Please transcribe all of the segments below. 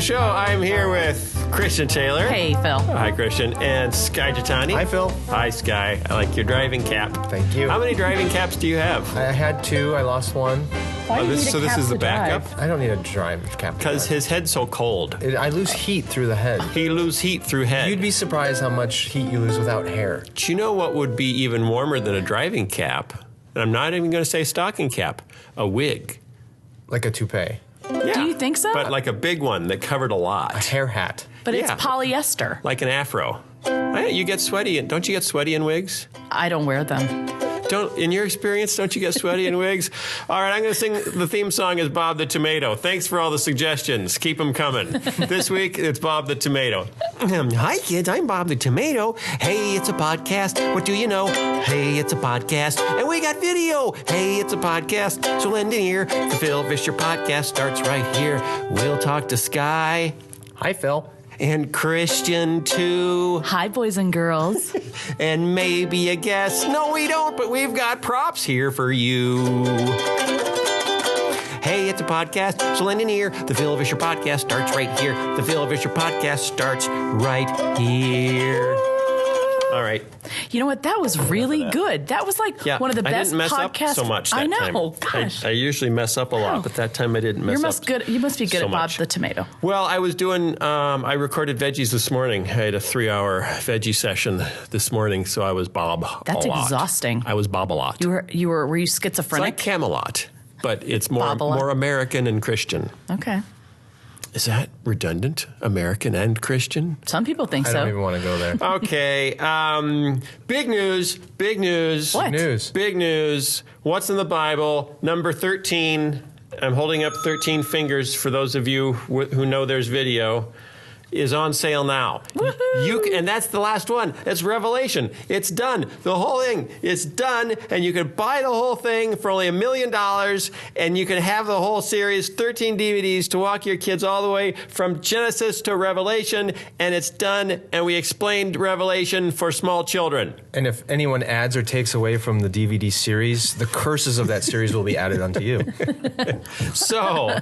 show. I'm here with Christian Taylor. Hey, Phil. Hi, Christian. And Sky Jitani. Hi, Phil. Hi, Sky. I like your driving cap. Thank you. How many driving caps do you have? I had 2. I lost 1. Why do you need a So this cap is the to backup? drive? I don't need a drive cap. Because his head's so cold. I lose heat through the head. He lose heat through head. You'd be surprised how much heat you lose without hair. Do you know what would be even warmer than a driving cap? And I'm not even going to say stocking cap. A wig. Like a toupee. Yeah. Do you think so? But like a big one that covered a A lot. hair hat. But it's Yeah. polyester. Like an afro. You get sweaty. Don't you get sweaty in wigs? I don't wear them. In your experience, don't you get sweaty in wigs? All right, I'm going to sing the theme song as Bob the Tomato. Thanks for all the suggestions. Keep them coming. This week, it's Bob the Tomato. Hi, kids. I'm Bob the Tomato. Hey, it's a podcast. What do you know? Hey, it's a podcast. And we got video. Hey, it's a podcast. So lend an ear. The Phil Vischer podcast starts right here. We'll talk to Sky Hi, Phil. and Christian, too. Hi, boys and girls. And maybe a guest. No, we don't, but we've got props here for you. Hey, it's a podcast, so lend an ear. The Phil Vischer podcast starts right here. The Phil Vischer podcast starts right here. All right. You know what? That was really good. That was like one of the best I didn't mess podcasts. up so much that I know. time. Gosh. I usually mess up a lot, but that time I didn't mess up. You must be good so at Bob much. the Tomato. Well, I was doing, I recorded veggies this morning. I had a 3-hour veggie session this morning, so I was Bob That's a lot. exhausting. I was Bob a lot. Were you It's schizophrenic? like Camelot, but it's Bob a lot. more American and Christian. Okay. Is that redundant? American and Christian? Some people think I so. don't even want to go there. Okay. Big news. Big news. What? News. Big news. What's in the Bible? Number 13. I'm holding up 13 fingers for those of you who know there's video. Is on sale now. And that's the last one. It's Revelation. It's done. The whole thing is done, and you can buy the whole thing for only $1 million, and you can have the whole series, 13 DVDs, to walk your kids all the way from Genesis to Revelation, and it's done, and we explained Revelation for small children. And if anyone adds or takes away from the DVD series, the curses of that series will be added unto you. So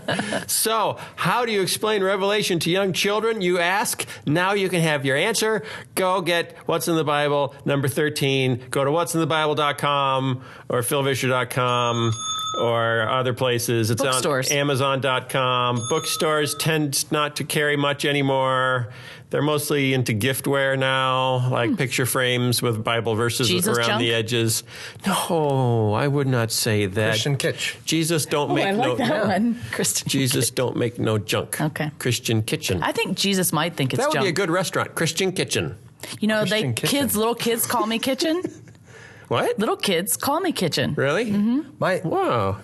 how do you explain Revelation to young children, you ask? Now you can have your answer. Go get What's in the Bible, number 13. Go to what'sinthebible.com or philvischer.com or other places. It's Bookstores. on amazon.com. Bookstores tend not to carry much anymore. They're mostly into giftware now, like picture frames with Bible verses Jesus around junk? the edges. No, I would not say that. Christian kitsch. Jesus don't make I no... like that one. Christian. Jesus don't make no junk. Okay. Christian Kitchen. I think Jesus might think it's That would junk. be a good restaurant. Christian Kitchen. You know, Christian kitchen. little kids call me kitchen. What? Little kids call me kitchen. Really? Mm-hmm. My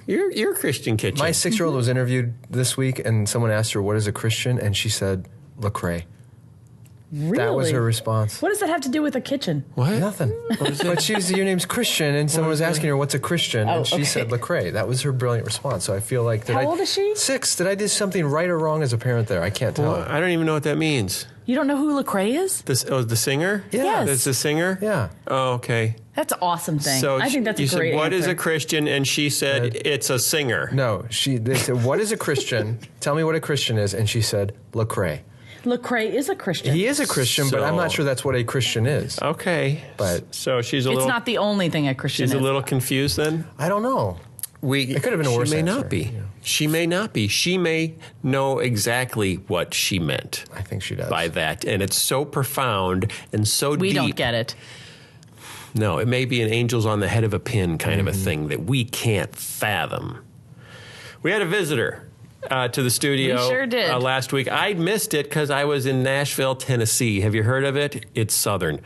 You're Christian Kitchen. 6-year-old was interviewed this week, and someone asked her, what is a Christian? And she said, Lecrae. Really? That was her response. What does that have to do with a kitchen? What? Nothing. But she's, your name's Christian, and someone was asking her, what's a Christian? Oh, And she okay. said Lecrae. That was her brilliant response. So I feel like... How old is she? 6. Did I do something right or wrong as a parent there? I can't tell. Well, I don't even know what that means. You don't know who Lecrae is? The singer? Yeah. Yes. That's the singer? Yeah. Oh, okay. That's an awesome thing. So I think that's you a great said, what is answer. a Christian? And she said, it's a singer. No, they said, what is a Christian? Tell me what a Christian is. And she said, Lecrae. Lecrae is a Christian. He is a Christian, but I'm not sure that's what a Christian is. Okay. But- so she's a It's little... not the only thing a Christian She's is. a little confused then? I don't know. It could have been a worse She may answer, not be. yeah. She may not be. She may know exactly what she meant I think she does. by that. And it's so profound and so deep. We don't get it. No, it may be an angels on the head of a pin kind of a thing that we can't fathom. We had a visitor to the studio We sure did. Last week. I missed it because I was in Nashville, Tennessee. Have you heard of it? It's Southern.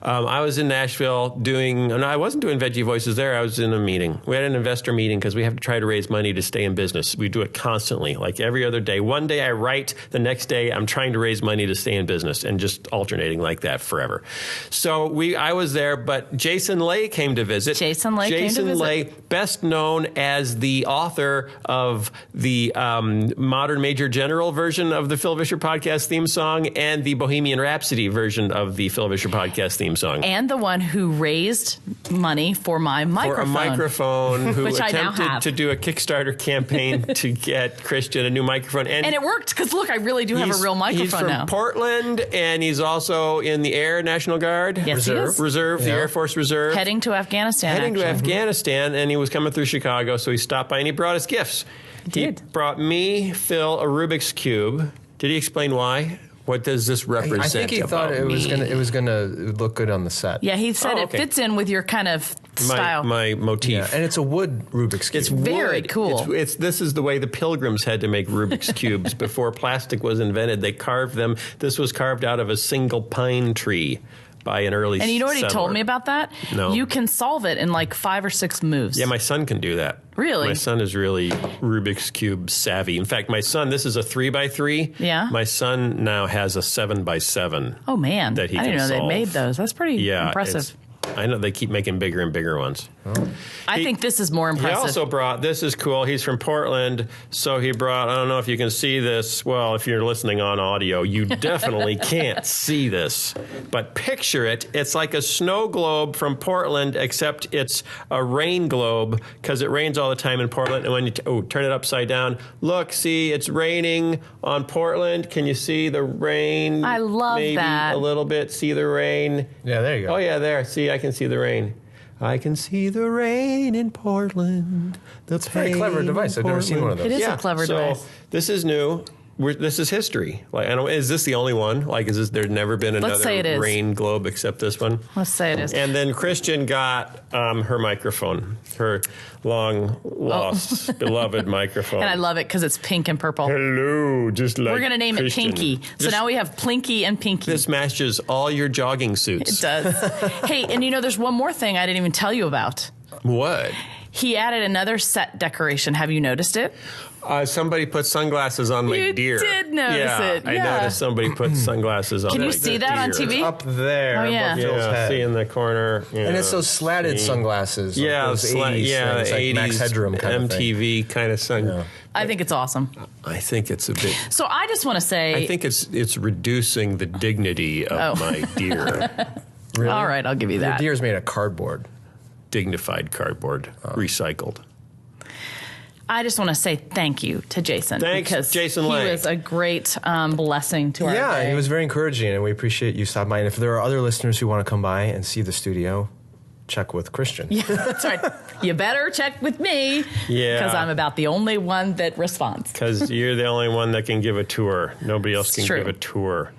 I was in Nashville I wasn't doing Veggie Voices there. I was in a meeting. We had an investor meeting because we have to try to raise money to stay in business. We do it constantly, like every other day. One day I write, the next day I'm trying to raise money to stay in business, and just alternating like that forever. So I was there, but Jason Lay came to visit. Jason Lay came to visit. Lay, best known as the author of the modern Major General version of the Phil Vischer podcast theme song and the Bohemian Rhapsody version of the Phil Vischer podcast theme song. And the one who raised money for my microphone. For a microphone, who Which I now attempted have. to do a Kickstarter campaign to get Christian a new microphone. And it worked, because look, I really do have a real microphone he's from now. Portland, and he's also in the Air National Guard. Yes, he is. Reserve, the Air Force Reserve. Heading to Afghanistan, to Afghanistan, and he was coming through Chicago, so he stopped by and he brought us gifts. He brought me, Phil, a Rubik's Cube. Did he explain why? What does this represent? I think he thought it was gonna look good on the set. Yeah, he said it fits in with your kind of style. My motif. Yeah, and it's a wood Rubik's Cube. It's very wood. cool. This is the way the Pilgrims had to make Rubik's Cubes before plastic was invented. They carved them. This was carved out of a single pine tree by an early And you know what he settler. told me about that? No. You can solve it in like 5 or 6 moves. Yeah, my son can do that. Really? My son is really Rubik's Cube savvy. In fact, my son, this is a 3x3. Yeah. My son now has a 7x7. Oh, man. That he I didn't can know solve. they made those. That's pretty impressive. I know they keep making bigger and bigger ones. I think this is more He impressive. also brought, this is cool, he's from Portland, so he brought, I don't know if you can see this. Well, if you're listening on audio, you definitely can't see this. But picture it, it's like a snow globe from Portland, except it's a rain globe, because it rains all the time in Portland. And when you, turn it upside down, look, see, it's raining on Portland. Can you see the rain? I love Maybe that. a little bit, see the rain. Yeah, there you go. Oh, yeah, there, see, I can see the rain. I can see the rain in Portland. That's a very clever device. I've never seen one of those. It is a clever device. So this is new. This is history. Like, I don't. Is this the only one? Like, is this? There's never been another say it is. rain globe except this one. Let's say it is. And then Christian got her microphone, her long lost beloved microphone. And I love it because it's pink and purple. Hello, just like We're going to name Christian. it Pinky. So now we have Plinky and Pinky. This matches all your jogging suits. It does. Hey, and you know, there's one more thing I didn't even tell you about. What? He added another set decoration. Have you noticed it? Somebody put sunglasses on my You deer. did notice it, I yeah. noticed somebody put sunglasses on Can my you see that on deer. TV? Up there. Oh, yeah. above Phil's Yeah, head. see in the corner. And it's those slatted sunglasses. Like Yeah, those 80s things, like 80s Max Headroom kind of thing. MTV kind of sun. Yeah. I think it's awesome. I think it's a bit. So I just want to say, I think it's reducing the dignity of my deer. Really? all right, I'll give you The that. deer's made of cardboard. Dignified cardboard, recycled. I just want to say thank you to Jason. Thanks, because Jason he Lang. was a great blessing to our Yeah, day. it was very encouraging, and we appreciate you stopping by. And if there are other listeners who want to come by and see the studio, check with Christian. Yeah, that's right. You better check with me. Yeah. Because I'm about the only one that responds. Because you're the only one that can give a tour. Nobody else It's can true. give a tour.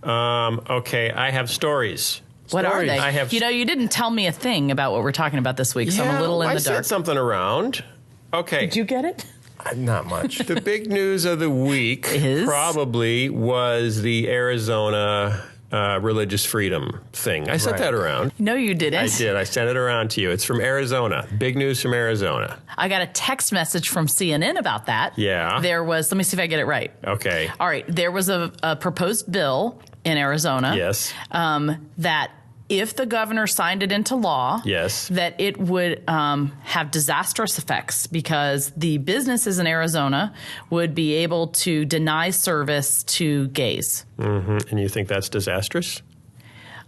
Okay, I have stories. What are they? I have. You know, you didn't tell me a thing about what we're talking about this week, so I'm a little in I the dark. said something around. Okay. Did you get it? Not much. The big news of the week Is? probably was the Arizona religious freedom thing. I sent Right. that around. No, you didn't. I did. I sent it around to you. It's from Arizona. Big news from Arizona. I got a text message from CNN about that. Yeah. There was, let me see if I get it right. Okay. All right. There was a proposed bill in Arizona. Yes. That if the governor signed it into law, Yes. that it would have disastrous effects because the businesses in Arizona would be able to deny service to gays. Mm-hmm. And you think that's disastrous?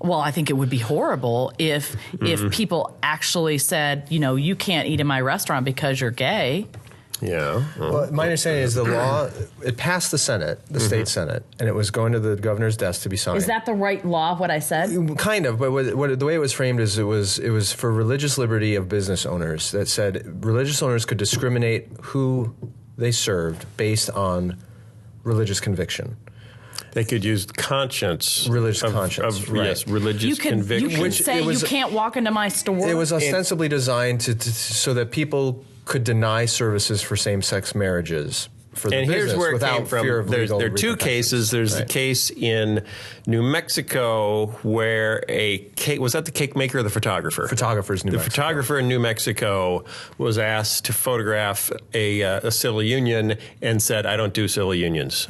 Well, I think it would be horrible if people actually said, you know, you can't eat in my restaurant because you're gay. Yeah. Well, my understanding is the law, it passed the Senate, the state Senate, and it was going to the governor's desk to be signed. Is that the right law, what I said? Kind of, but the way it was framed is it was for religious liberty of business owners that said religious owners could discriminate who they served based on religious conviction. They could use conscience. Religious conscience, right. Yes, religious You can conviction. Which say it was- you can't walk into my store. It was ostensibly designed to so that people could deny services for same-sex marriages for the And business here's where it without came from. fear of There legal are two repercussions. cases. There's the Right. case in New Mexico where a cake, was that the cake maker or the photographer? Photographers in New The Mexico. photographer in New Mexico was asked to photograph a civil union and said, "I don't do civil unions.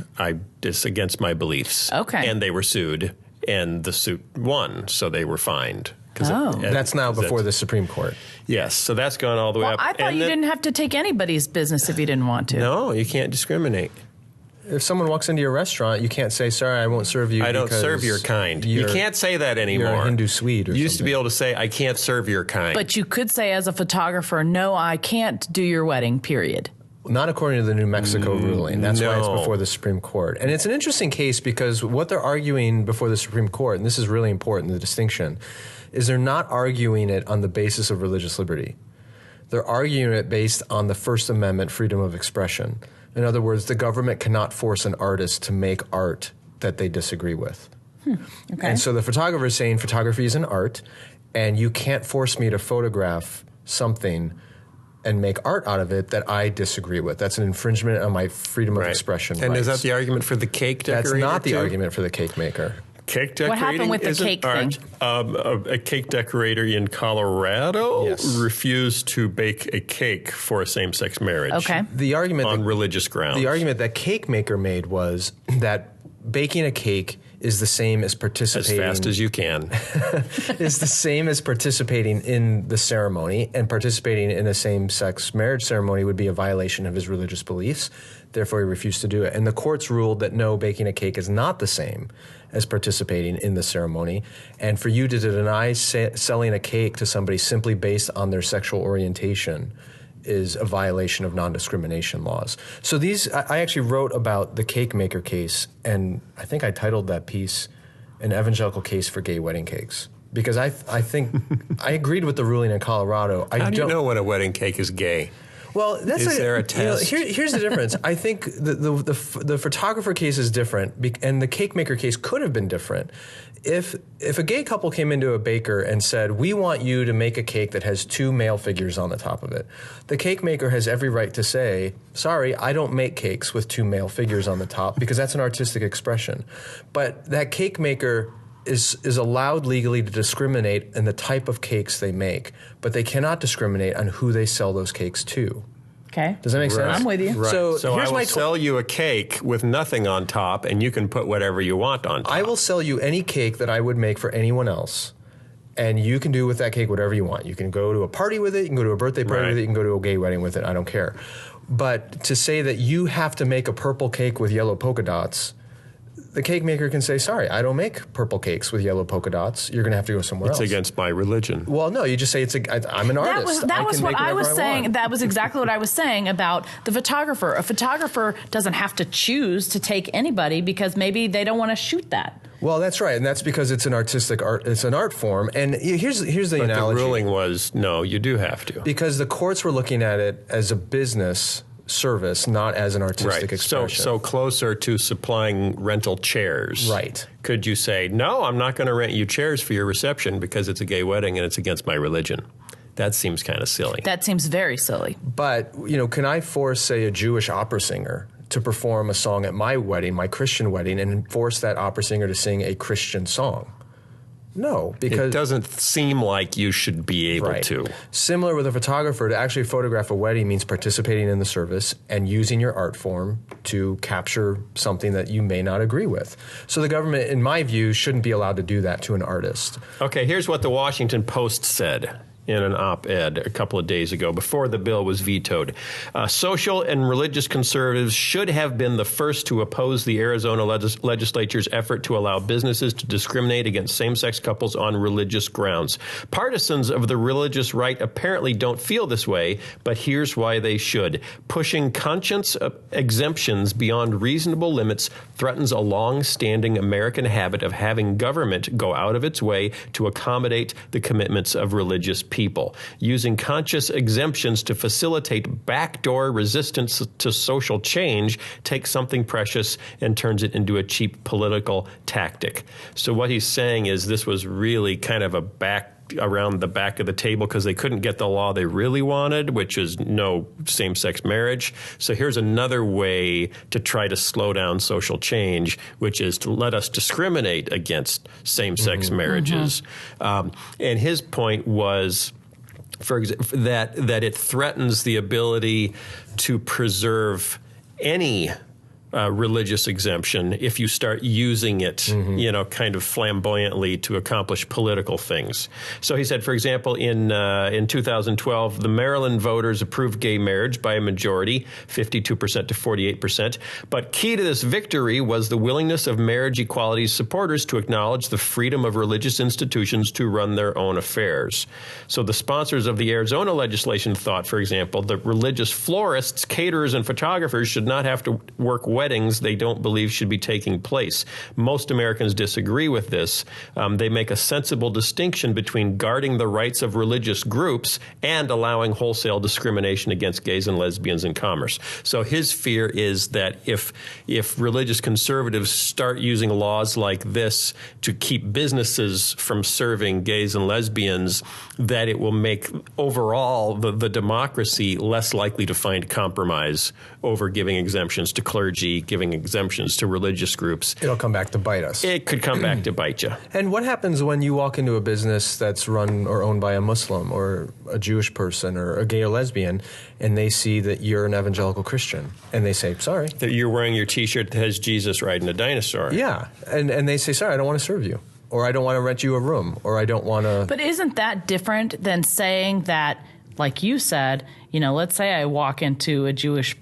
It's against my beliefs." Okay. And they were sued, and the suit won, so they were fined. That's now before the Supreme Court. Yes, so that's gone all the way up. I thought you didn't have to take anybody's business if you didn't want to. No, you can't discriminate. If someone walks into your restaurant, you can't say, sorry, I won't serve you. I don't serve your kind. You can't say that anymore. You're a Hindu Swede or You used to be able to say, I can't serve your kind. But you could say as a photographer, no, I can't do your wedding, period. Not according to the New Mexico ruling. That's why it's before the Supreme Court. And it's an interesting case because what they're arguing before the Supreme Court, and this is really important, the distinction, is they're not arguing it on the basis of religious liberty. They're arguing it based on the First Amendment freedom of expression. In other words, the government cannot force an artist to make art that they disagree with. Okay. And so the photographer is saying photography is an art, and you can't force me to photograph something and make art out of it that I disagree with. That's an infringement on my freedom of expression And rights. is that the argument for the cake decorator? That's not the argument for the cake maker. Cake decorating What happened with the cake thing? A cake decorator in Colorado refused to bake a cake for a same-sex marriage. Okay. The argument on religious grounds. The argument that cake maker made was that baking a cake is the same as participating as fast as you can. is the same as participating in the ceremony, and participating in a same-sex marriage ceremony would be a violation of his religious beliefs. Therefore, he refused to do it. And the courts ruled that no, baking a cake is not the same as participating in the ceremony. And for you to deny selling a cake to somebody simply based on their sexual orientation is a violation of non-discrimination laws. So I actually wrote about the cake maker case, and I think I titled that piece "An Evangelical Case for Gay Wedding Cakes," because I think I agreed with the ruling in Colorado. How do you know when a wedding cake is gay? Well, is there a test? Here's the difference. I think the photographer case is different, and the cake maker case could have been different. If a gay couple came into a baker and said, "We want you to make a cake that has 2 male figures on the top of it," the cake maker has every right to say, "Sorry, I don't make cakes with 2 male figures on the top," because that's an artistic expression. But that cake maker is allowed legally to discriminate in the type of cakes they make, but they cannot discriminate on who they sell those cakes to. Okay. Does that make sense? I'm with you. Right. So I will sell you a cake with nothing on top, and you can put whatever you want on top. I will sell you any cake that I would make for anyone else, and you can do with that cake whatever you want. You can go to a party with it, you can go to a birthday party with it, you can go to a gay wedding with it, I don't care. But to say that you have to make a purple cake with yellow polka dots, the cake maker can say, "Sorry, I don't make purple cakes with yellow polka dots. You're going to have to go somewhere else." It's against my religion. Well, no, you just say I'm an artist. That was what I was saying. Want. That was exactly what I was saying about the photographer. A photographer doesn't have to choose to take anybody because maybe they don't want to shoot that. Well, that's right, and that's because it's an artistic art. It's an art form, and here's the analogy. The ruling was no, you do have to, because the courts were looking at it as a business service, not as an artistic expression. So closer to supplying rental chairs. Right. Could you say, "No, I'm not going to rent you chairs for your reception because it's a gay wedding and it's against my religion"? That seems kind of silly. That seems very silly. But, can I force, say, a Jewish opera singer to perform a song at my wedding, my Christian wedding, and force that opera singer to sing a Christian song? No, because it doesn't seem like you should be able to. Similar with a photographer, to actually photograph a wedding means participating in the service and using your art form to capture something that you may not agree with. So the government, in my view, shouldn't be allowed to do that to an artist. Okay, here's what the Washington Post said in an op-ed a couple of days ago before the bill was vetoed. Social and religious conservatives should have been the first to oppose the Arizona legislature's effort to allow businesses to discriminate against same-sex couples on religious grounds. Partisans of the religious right apparently don't feel this way, but here's why they should. Pushing conscience exemptions beyond reasonable limits threatens a long-standing American habit of having government go out of its way to accommodate the commitments of religious people. Using conscious exemptions to facilitate backdoor resistance to social change takes something precious and turns it into a cheap political tactic. So what he's saying is this was really kind of around the back of the table because they couldn't get the law they really wanted, which is no same-sex marriage. So here's another way to try to slow down social change, which is to let us discriminate against same-sex marriages. And his point was, for example, that it threatens the ability to preserve any religious exemption if you start using it, kind of flamboyantly to accomplish political things. So he said, for example, in 2012, the Maryland voters approved gay marriage by a majority, 52% to 48%. But key to this victory was the willingness of marriage equality supporters to acknowledge the freedom of religious institutions to run their own affairs. So the sponsors of the Arizona legislation thought, for example, that religious florists, caterers, and photographers should not have to work weddings they don't believe should be taking place. Most Americans disagree with this. They make a sensible distinction between guarding the rights of religious groups and allowing wholesale discrimination against gays and lesbians in commerce. So his fear is that if religious conservatives start using laws like this to keep businesses from serving gays and lesbians, that it will make overall the democracy less likely to find compromise over giving exemptions to clergy, giving exemptions to religious groups. It'll come back to bite us. It could come back to bite you. And what happens when you walk into a business that's run or owned by a Muslim or a Jewish person or a gay or lesbian, and they see that you're an evangelical Christian, and they say, sorry. That you're wearing your T-shirt that has Jesus riding a dinosaur. Yeah, and they say, sorry, I don't want to serve you. Or I don't want to rent you a room. Or I don't want to... But isn't that different than saying that, like you said, let's say I walk into a Jewish,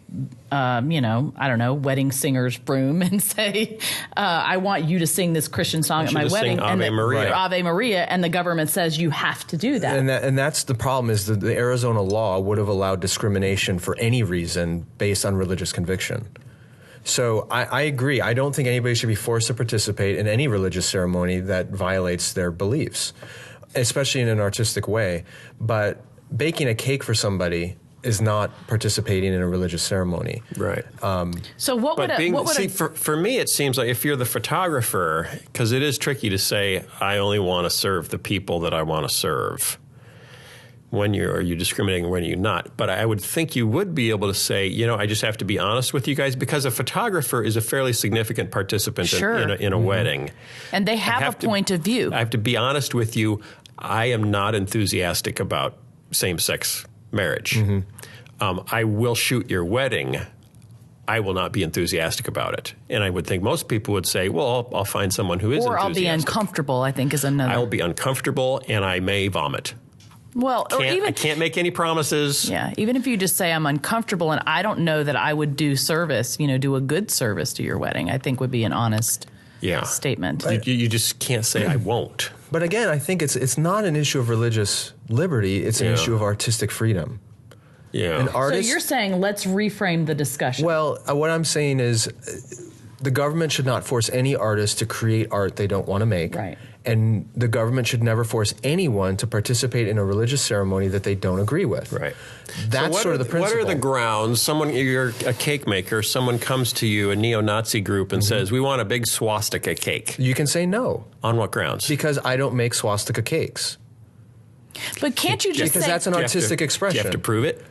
wedding singer's room and say, I want you to sing this Christian song at my wedding. Ave Maria. Ave Maria, and the government says you have to do that. And that's the problem, is that the Arizona law would have allowed discrimination for any reason based on religious conviction. So I agree. I don't think anybody should be forced to participate in any religious ceremony that violates their beliefs, especially in an artistic way. But baking a cake for somebody is not participating in a religious ceremony. Right. So for me, it seems like if you're the photographer, because it is tricky to say, I only want to serve the people that I want to serve. Are you discriminating, when are you not? But I would think you would be able to say, I just have to be honest with you guys, because a photographer is a fairly significant participant in a wedding. And they have a point of view. I have to be honest with you. I am not enthusiastic about same-sex marriage. I will shoot your wedding. I will not be enthusiastic about it. And I would think most people would say, well, I'll find someone who is enthusiastic. Or I'll be uncomfortable, I think, is another. I will be uncomfortable, and I may vomit. Well, I can't make any promises. Yeah, even if you just say I'm uncomfortable and I don't know that I would do a good service to your wedding, I think would be an honest statement. You just can't say I won't. But again, I think it's not an issue of religious liberty. It's an issue of artistic freedom. Yeah. An artist, so you're saying let's reframe the discussion. Well, what I'm saying is the government should not force any artist to create art they don't want to make. Right. And the government should never force anyone to participate in a religious ceremony that they don't agree with. Right. That's sort of the principle. What are the grounds? You're a cake maker. Someone comes to you, a neo-Nazi group, and says, we want a big swastika cake. You can say no. On what grounds? Because I don't make swastika cakes. But can't you just because say... that's an artistic expression. Do you have to prove it?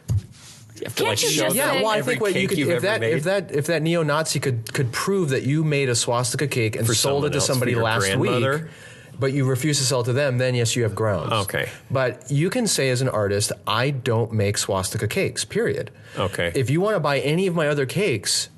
You have to Can't you show just them say- well, I every think what you cake could, you've ever made? if that neo-Nazi could prove that you made a swastika cake and For sold it to someone else, somebody for your last grandmother? week, but you refuse to sell it to them, then yes, you have grounds. Okay. But you can say as an artist, I don't make swastika cakes, period. Okay. If you want to buy any of my other cakes,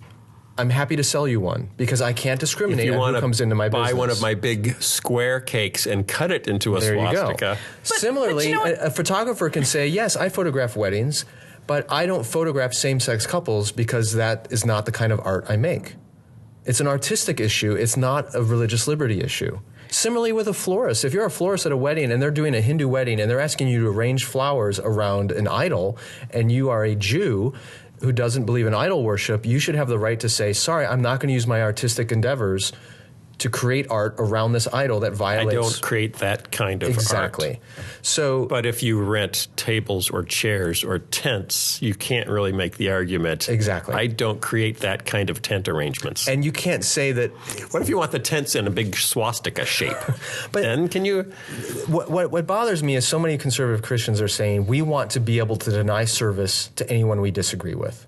I'm happy to sell you one because I can't discriminate on who comes into my business. Buy one of my big square cakes and cut it into a swastika. You go. Similarly, a photographer can say, yes, I photograph weddings, but I don't photograph same-sex couples because that is not the kind of art I make. It's an artistic issue. It's not a religious liberty issue. Similarly with a florist. If you're a florist at a wedding and they're doing a Hindu wedding and they're asking you to arrange flowers around an idol and you are a Jew who doesn't believe in idol worship, you should have the right to say, sorry, I'm not going to use my artistic endeavors to create art around this idol that violates... I don't create that kind of art. Exactly. So, but if you rent tables or chairs or tents, you can't really make the argument. Exactly. I don't create that kind of tent arrangements. And you can't say that... What if you want the tents in a big swastika shape? But then can you... What bothers me is so many conservative Christians are saying we want to be able to deny service to anyone we disagree with.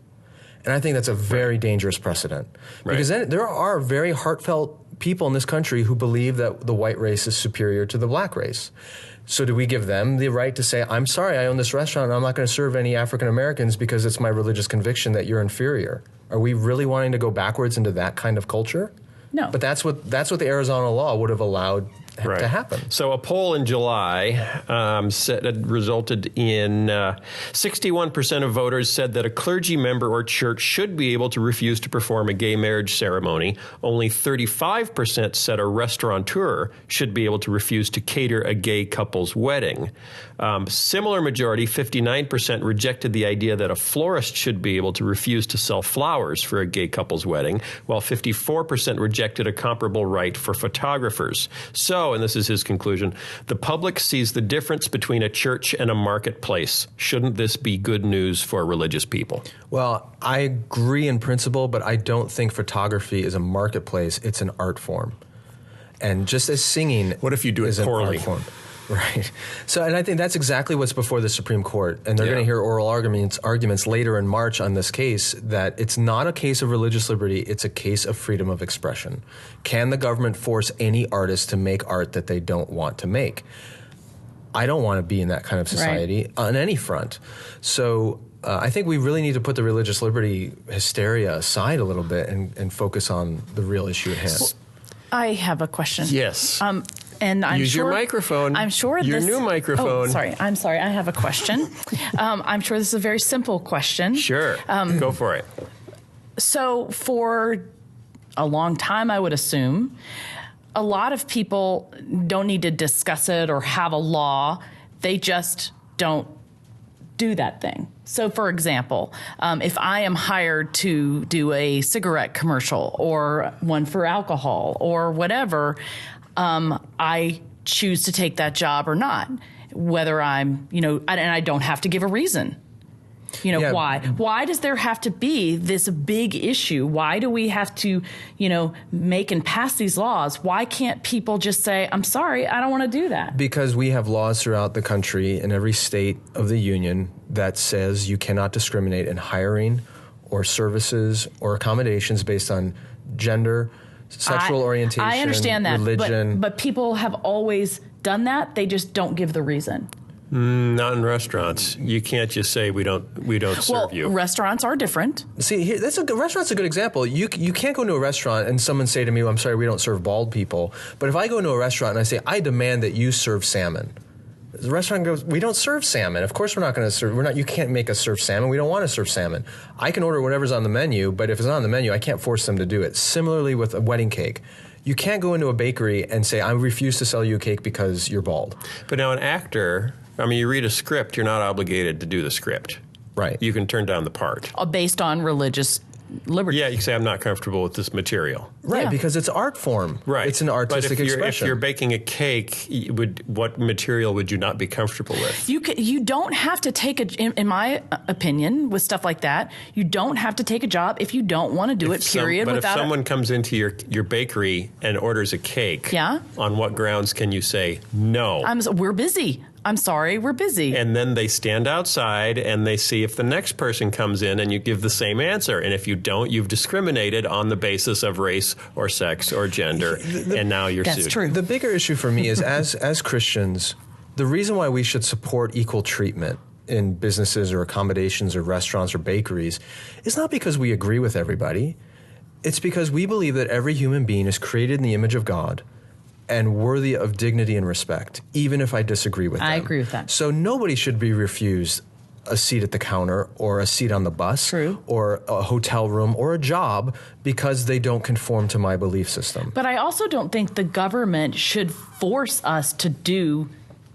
And I think that's a very dangerous precedent. Because then there are very heartfelt people in this country who believe that the white race is superior to the black race. So do we give them the right to say, I'm sorry, I own this restaurant and I'm not going to serve any African Americans because it's my religious conviction that you're inferior? Are we really wanting to go backwards into that kind of culture? No. But that's what the Arizona law would have allowed to happen. So a poll in July resulted in 61% of voters said that a clergy member or church should be able to refuse to perform a gay marriage ceremony. Only 35% said a restaurateur should be able to refuse to cater a gay couple's wedding. Similar majority, 59%, rejected the idea that a florist should be able to refuse to sell flowers for a gay couple's wedding, while 54% rejected a comparable right for photographers. So, and this is his conclusion, the public sees the difference between a church and a marketplace. Shouldn't this be good news for religious people? Well, I agree in principle, but I don't think photography is a marketplace. It's an art form. And just as singing, what if you do it poorly? Art form. Right. So, and I think that's exactly what's before the Supreme Court. And they're going to hear oral arguments later in March on this case, that it's not a case of religious liberty, it's a case of freedom of expression. Can the government force any artist to make art that they don't want to make? I don't want to be in that kind of society on any front. So I think we really need to put the religious liberty hysteria aside a little bit and focus on the real issue at hand. Well, I have a question. Yes. And I'm Use sure, your microphone. I'm sure your new microphone. Oh, sorry. I'm sorry. I have a question. I'm sure this is a very simple question. Sure. Go for it. So for a long time, I would assume, a lot of people don't need to discuss it or have a law. They just don't do that thing. So, for example, if I am hired to do a cigarette commercial or one for alcohol or whatever, I choose to take that job or not, whether I'm, and I don't have to give a reason. Why? Why does there have to be this big issue? Why do we have to, make and pass these laws? Why can't people just say, I'm sorry, I don't want to do that? Because we have laws throughout the country in every state of the union that says you cannot discriminate in hiring or services or accommodations based on gender, sexual orientation, I understand that, religion. But people have always done that. They just don't give the reason. Not in restaurants. You can't just say we don't serve you. Well, restaurants are different. See, restaurant's a good example. You can't go into a restaurant and someone say to me, "I'm sorry, we don't serve bald people." But if I go into a restaurant and I say, "I demand that you serve salmon," the restaurant goes, "We don't serve salmon. Of course, we're not going to serve. You can't make us serve salmon. We don't want to serve salmon. I can order whatever's on the menu, but if it's not on the menu, I can't force them to do it." Similarly with a wedding cake. You can't go into a bakery and say, "I refuse to sell you a cake because you're bald." But now an actor, you read a script, you're not obligated to do the script. Right. You can turn down the part. Based on religious liberty. Yeah, you can say, I'm not comfortable with this material. Right, Yeah. because it's art form. Right. It's an artistic expression. If you're baking a cake, what material would you not be comfortable with? You don't have to take in my opinion, with stuff like that, you don't have to take a job if you don't want to do it, period. But if someone comes into your bakery and orders a cake, on what grounds can you say, no? We're busy. I'm sorry, we're busy. And then they stand outside and they see if the next person comes in and you give the same answer. And if you don't, you've discriminated on the basis of race or sex or gender, and now you're sued. That's true. The bigger issue for me is as Christians, the reason why we should support equal treatment in businesses or accommodations or restaurants or bakeries is not because we agree with everybody. It's because we believe that every human being is created in the image of God and worthy of dignity and respect, even if I disagree with them. I agree with that. So nobody should be refused a seat at the counter or a seat on the bus or a hotel room or a job because they don't conform to my belief system. But I also don't think the government should force us to do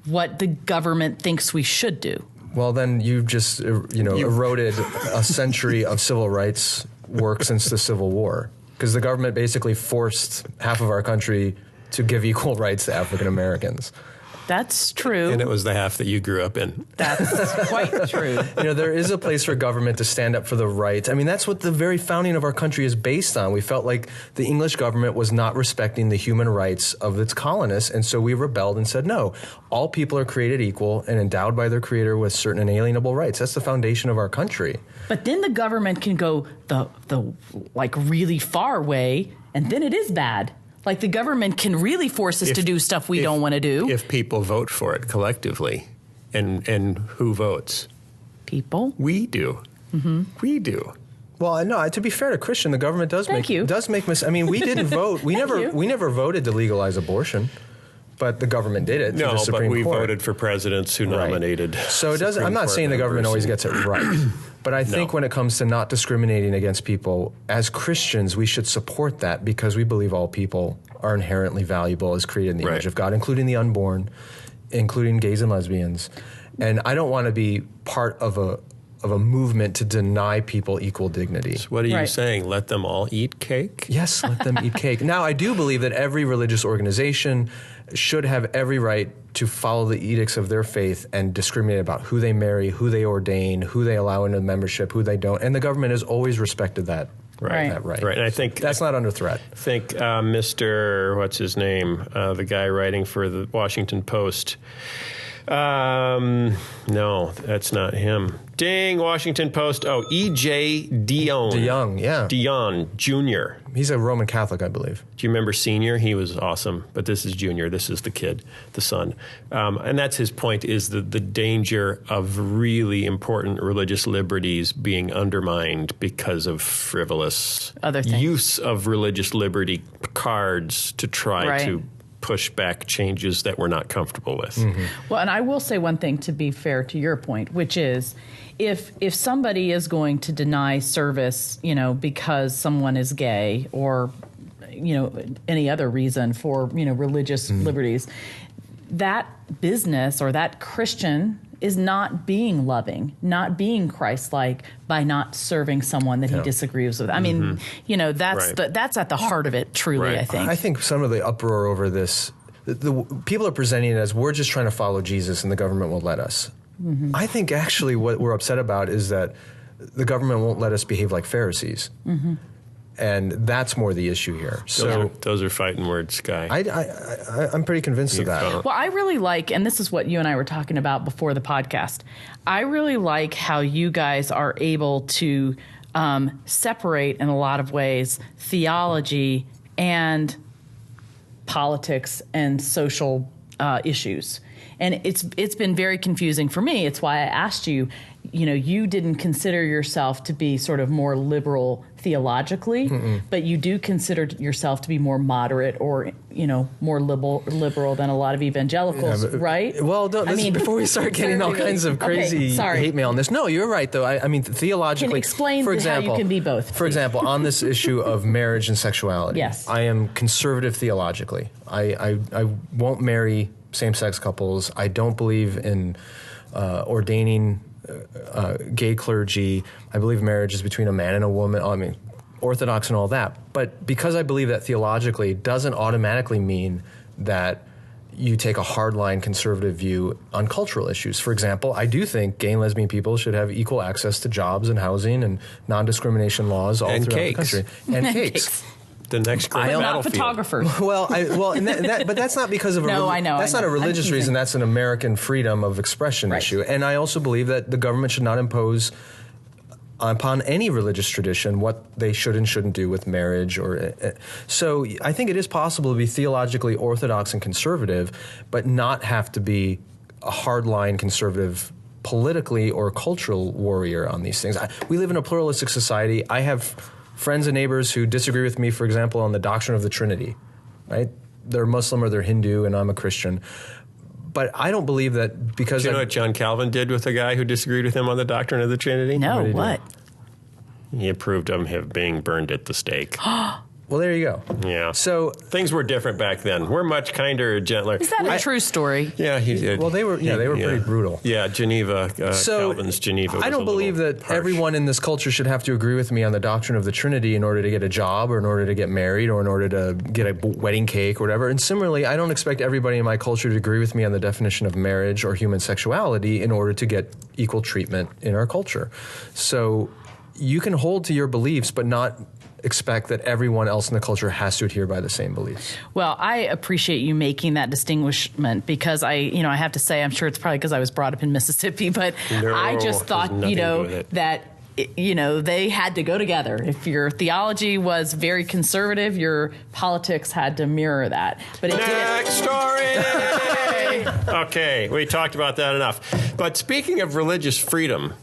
what the government thinks we should do. Well, then you've just eroded a century of civil rights work since the Civil War, because the government basically forced half of our country to give equal rights to African Americans. That's true. And it was the half that you grew up in. That's quite true. There is a place for government to stand up for the rights. That's what the very founding of our country is based on. We felt like the English government was not respecting the human rights of its colonists, and so we rebelled and said, no, all people are created equal and endowed by their creator with certain inalienable rights. That's the foundation of our country. But then the government can go the really far way, and then it is bad. Like the government can really force us to do stuff we don't want to do. If people vote for it collectively. And who votes? People. We do. Mm-hmm. We do. Well, no. To be fair to Christian, the government does Thank make you. I mean, we didn't vote. We never voted to legalize abortion, but the government did it. Through the Supreme but we Court. voted for presidents who nominated. So it doesn't. Supreme I'm not Court saying the government members. always gets it right, but I think when it comes to not discriminating against people, as Christians, we should support that because we believe all people are inherently valuable as created in the image of God, including the unborn, including gays and lesbians. And I don't want to be part of a movement to deny people equal dignity. So what are you saying? Let them all eat cake? Yes, let them eat cake. Now, I do believe that every religious organization should have every right to follow the edicts of their faith and discriminate about who they marry, who they ordain, who they allow into membership, who they don't. And the government has always respected that. That right. Right. And I think that's not under threat. I think Mr. What's his name? The guy writing for the Washington Post. No, that's not him. Dang, Washington Post. Oh, E.J. Dionne. DeYoung, yeah. Dionne Jr. He's a Roman Catholic, I believe. Do you remember Senior? He was awesome. But this is Junior. This is the kid, the son. And that's his point, is the danger of really important religious liberties being undermined because of frivolous other things. Use of religious liberty cards to try to push back changes that we're not comfortable with. Mm-hmm. Well, and I will say one thing to be fair to your point, which is if somebody is going to deny service, because someone is gay or, any other reason for, religious liberties, that business or that Christian is not being loving, not being Christ-like by not serving someone that he disagrees with. I mean, that's at the heart of it, truly, I think. I think some of the uproar over this, the people are presenting it as we're just trying to follow Jesus and the government won't let us. Mm-hmm. I think actually what we're upset about is that the government won't let us behave like Pharisees. Mm-hmm. And that's more the issue here. So those are fighting words, Guy. I'm pretty convinced of that. Well, I really like, and this is what you and I were talking about before the podcast, I really like how you guys are able to separate, in a lot of ways, theology and politics and social issues. And it's been very confusing for me. It's why I asked you, you didn't consider yourself to be sort of more liberal theologically, but you do consider yourself to be more moderate or, more liberal than a lot of evangelicals, right? Well, before we start getting all kinds of crazy hate mail on this. No, you're right, though. I mean, theologically. Can explain for example, how you can be both. For example, on this issue of marriage and sexuality, yes. I am conservative theologically. I won't marry same-sex couples. I don't believe in ordaining gay clergy. I believe marriage is between a man and a woman. I mean, Orthodox and all that. But because I believe that theologically doesn't automatically mean that you take a hardline conservative view on cultural issues. For example, I do think gay and lesbian people should have equal access to jobs and housing and non-discrimination laws all throughout the country. And cakes. The next great not battlefield. photographers. But that's not because of I know. That's not a religious reason. That's an American freedom of expression issue. And I also believe that the government should not impose upon any religious tradition what they should and shouldn't do with marriage. So I think it is possible to be theologically orthodox and conservative, but not have to be a hardline conservative politically or cultural warrior on these things. We live in a pluralistic society. I have friends and neighbors who disagree with me, for example, on the doctrine of the Trinity, right? They're Muslim or they're Hindu, and I'm a Christian. But I don't believe that because... Do you know what John Calvin did with a guy who disagreed with him on the doctrine of the Trinity? No, what? He approved of him being burned at the stake. Well, there you go. Yeah. So things were different back then. We're much kinder, gentler. Is that a true story? Yeah, he did. Well, they were pretty brutal. Yeah, Geneva. Calvin's Geneva. I don't believe that harsh. everyone in this culture should have to agree with me on the doctrine of the Trinity in order to get a job or in order to get married or in order to get a wedding cake or whatever. And similarly, I don't expect everybody in my culture to agree with me on the definition of marriage or human sexuality in order to get equal treatment in our culture. So you can hold to your beliefs, but not expect that everyone else in the culture has to adhere by the same beliefs. Well, I appreciate you making that distinguishment because I have to say, I'm sure it's probably because I was brought up in Mississippi, but I just thought, that they had to go together. If your theology was very conservative, your politics had to mirror that. But it Next story! Okay, we talked about that enough. But speaking of religious freedom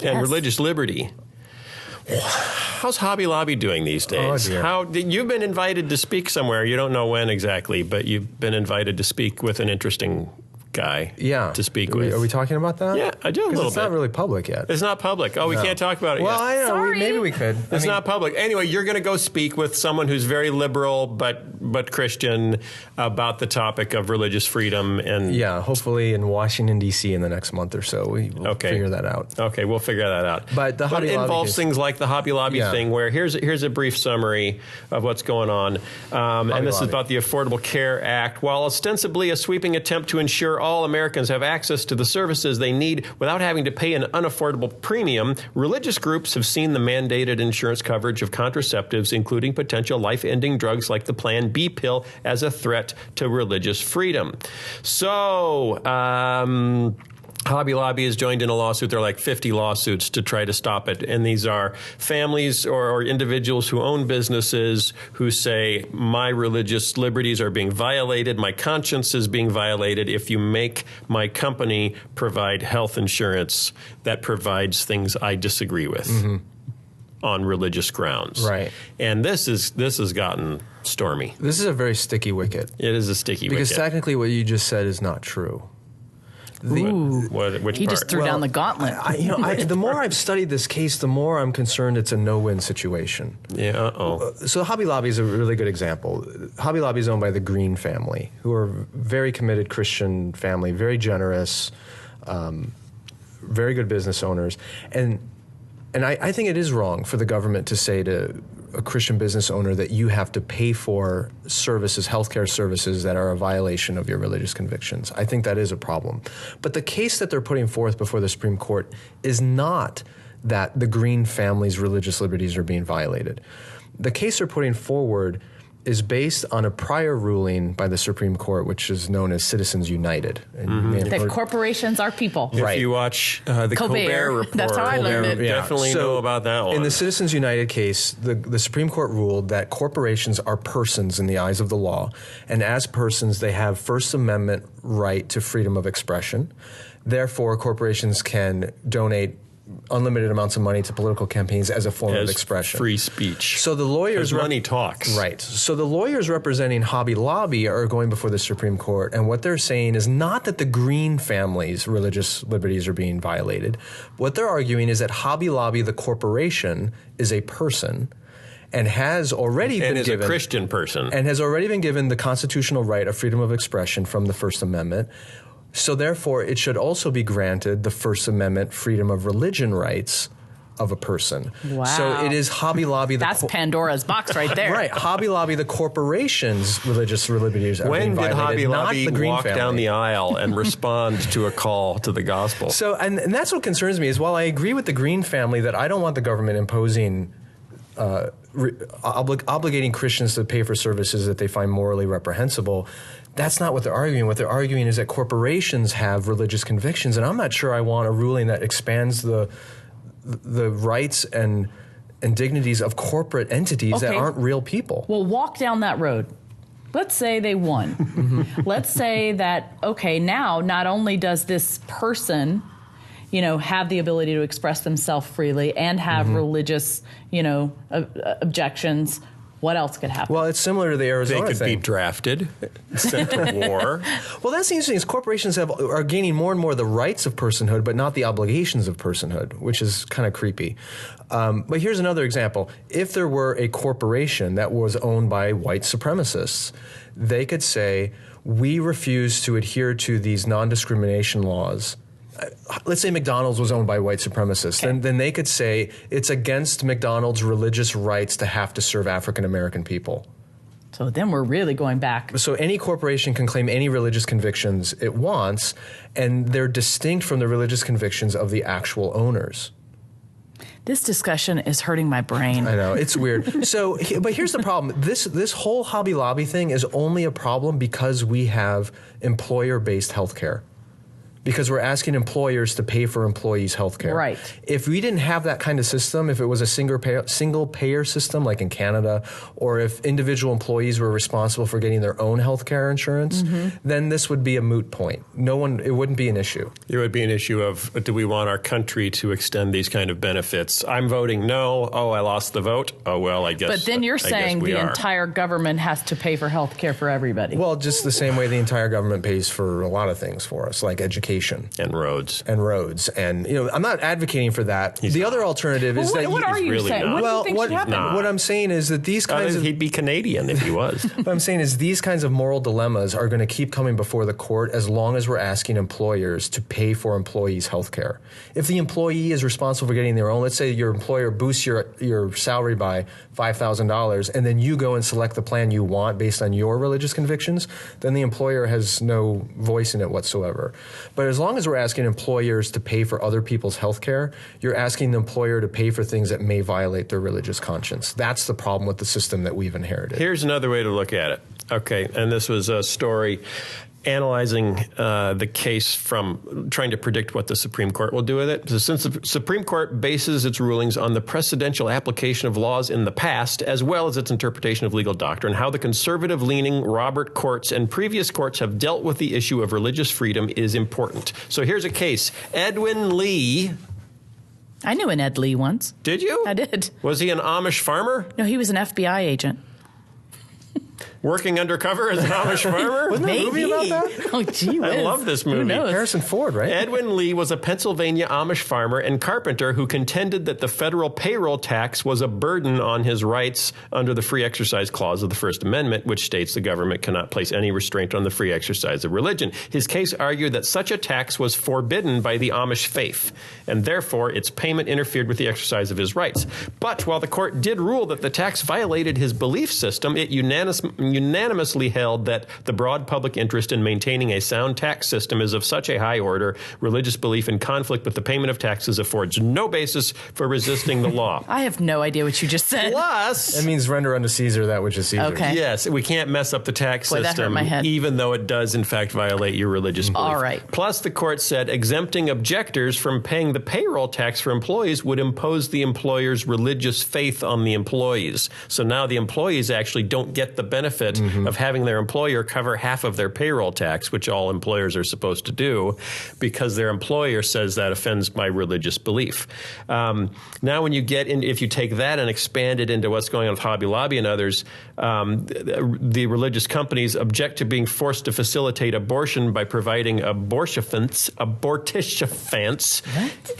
and religious liberty, how's Hobby Lobby doing these days? Oh, dear. You've been invited to speak somewhere. You don't know when exactly, but you've been invited to speak with an interesting guy to speak with. Are we talking about that? Yeah, I do a little bit. It's not really public yet. It's not public. Oh, we can't talk about it Well, yet. I know. Sorry. Maybe we could. It's not public. Anyway, you're going to go speak with someone who's very liberal but Christian about the topic of religious freedom. And Yeah, hopefully in Washington, D.C. in the next month or so. We'll figure that out. Okay, we'll figure that out. But the Hobby it Lobby involves case- things like the Hobby Lobby thing, where here's a brief summary of what's going on. And this is about the Affordable Care Act. While ostensibly a sweeping attempt to ensure all Americans have access to the services they need without having to pay an unaffordable premium, religious groups have seen the mandated insurance coverage of contraceptives, including potential life-ending drugs like the Plan B pill, as a threat to religious freedom. So, Hobby Lobby has joined in a lawsuit. There are like 50 lawsuits to try to stop it. And these are families or individuals who own businesses who say, my religious liberties are being violated, my conscience is being violated if you make my company provide health insurance that provides things I disagree with on religious grounds. Right. And this has gotten stormy. This is a very sticky wicket. It is a sticky Because wicket. technically what you just said is not true. Which he part? just threw down the gauntlet. The more I've studied this case, the more I'm concerned it's a no-win situation. Yeah, So Hobby Lobby is a really good example. Hobby Lobby is owned by the Green family, who are a very committed Christian family, very generous, very good business owners. And I think it is wrong for the government to say to a Christian business owner that you have to pay for services, healthcare services that are a violation of your religious convictions. I think that is a problem. But the case that they're putting forth before the Supreme Court is not that the Green family's religious liberties are being violated. The case they're putting forward is based on a prior ruling by the Supreme Court, which is known as Citizens United. And you may have That heard- corporations are people. If you watch the Colbert Report, That's how I learned it. you definitely know about that one. In the Citizens United case, the Supreme Court ruled that corporations are persons in the eyes of the law, and as persons, they have First Amendment right to freedom of expression. Therefore, corporations can donate unlimited amounts of money to political campaigns as a form of expression. Free speech. So the lawyers... 'Cause money talks. Right. So the lawyers representing Hobby Lobby are going before the Supreme Court, and what they're saying is not that the Green family's religious liberties are being violated. What they're arguing is that Hobby Lobby, the corporation, is a person and has already been is given... a Christian person. And has already been given the constitutional right of freedom of expression from the First Amendment. So therefore, it should also be granted the First Amendment freedom of religion rights of a person. Wow. So it is Hobby Lobby... That's Pandora's box right there. Right. Hobby Lobby, the corporation's religious liberties are When being did violated, Hobby not Lobby the Green walk family. down the aisle and respond to a call to the gospel? So, and that's what concerns me, is while I agree with the Green family that I don't want the government imposing... obligating Christians to pay for services that they find morally reprehensible, that's not what they're arguing. What they're arguing is that corporations have religious convictions, and I'm not sure I want a ruling that expands the rights and dignities of corporate entities that aren't real people. Well, walk down that road. Let's say they won. Let's say that, okay, now not only does this person, have the ability to express themselves freely and have religious, objections. What else could happen? Well, it's similar to the Arizona They could thing. be drafted, sent to war. Well, that's the interesting thing is corporations are gaining more and more the rights of personhood, but not the obligations of personhood, which is kind of creepy. But here's another example. If there were a corporation that was owned by white supremacists, they could say, we refuse to adhere to these non-discrimination laws. Let's say McDonald's was owned by white supremacists. Okay. Then they could say it's against McDonald's religious rights to have to serve African American people. So then we're really going back. So any corporation can claim any religious convictions it wants, and they're distinct from the religious convictions of the actual owners. This discussion is hurting my brain. I know, it's weird. So, but here's the problem. This whole Hobby Lobby thing is only a problem because we have employer-based health care. because we're asking employers to pay for employees' health care. Right. If we didn't have that kind of system, if it was a single payer system like in Canada, or if individual employees were responsible for getting their own health care insurance, then this would be a moot point. It wouldn't be an issue. It would be an issue of, do we want our country to extend these kind of benefits? I'm voting no. Oh, I lost the vote. Oh, well, I guess. But then you're saying the entire government has to pay for health care for everybody. Well, just the same way the entire government pays for a lot of things for us, like education. And roads. And, I'm not advocating for that. The other alternative is that... What are you really saying? not. What do you think should happen? What I'm saying is that these kinds of... He'd be Canadian if he was. What I'm saying is these kinds of moral dilemmas are going to keep coming before the court as long as we're asking employers to pay for employees' health care. If the employee is responsible for getting their own, let's say your employer boosts your salary by $5,000, and then you go and select the plan you want based on your religious convictions, then the employer has no voice in it whatsoever. But as long as we're asking employers to pay for other people's health care, you're asking the employer to pay for things that may violate their religious conscience. That's the problem with the system that we've inherited. Here's another way to look at it. Okay, and this was a story analyzing the case from trying to predict what the Supreme Court will do with it. So since the Supreme Court bases its rulings on the precedential application of laws in the past, as well as its interpretation of legal doctrine, how the conservative-leaning Robert courts and previous courts have dealt with the issue of religious freedom is important. So here's a case. Edwin Lee... I knew an Ed Lee once. Did you? I did. Was he an Amish farmer? No, he was an FBI agent. Working undercover as an Amish farmer? Wasn't there a movie about that? Oh, gee whiz. I love this movie. Who knows? Harrison Ford, right? Edwin Lee was a Pennsylvania Amish farmer and carpenter who contended that the federal payroll tax was a burden on his rights under the Free Exercise Clause of the First Amendment, which states the government cannot place any restraint on the free exercise of religion. His case argued that such a tax was forbidden by the Amish faith, and therefore its payment interfered with the exercise of his rights. But while the court did rule that the tax violated his belief system, it unanimously held that the broad public interest in maintaining a sound tax system is of such a high order, religious belief in conflict with the payment of taxes affords no basis for resisting the law. I have no idea what you just said. Plus, It means render unto Caesar that which is Caesar. Okay. yes, we can't mess up the tax Boy, that hurt system, my head. even though it does, in fact, violate your religious belief. All right. Plus, the court said exempting objectors from paying the payroll tax for employees would impose the employer's religious faith on the employees. So now the employees actually don't get the benefit of having their employer cover half of their payroll tax, which all employers are supposed to do, because their employer says that offends my religious belief. Now, when you get in, if you take that and expand it into what's going on with Hobby Lobby and others, the religious companies object to being forced to facilitate abortion by providing abortifacient,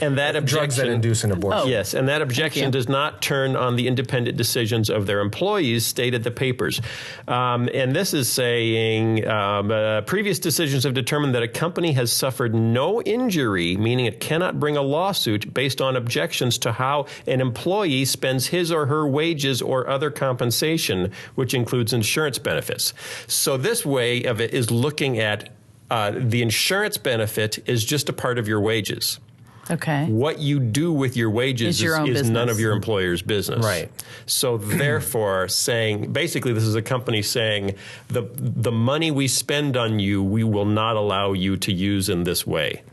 and that objection, Drugs that induce an abortion. Yes, and that objection does not turn on the independent decisions of their employees, stated the papers. And this is saying previous decisions have determined that a company has suffered no injury, meaning it cannot bring a lawsuit based on objections to how an employee spends his or her wages or other compensation, which includes insurance benefits. So this way of it is looking at the insurance benefit is just a part of your wages. Okay. What you do with your wages is none of your employer's business. Right. So therefore, basically this is a company saying the money we spend on you, we will not allow you to use in this way.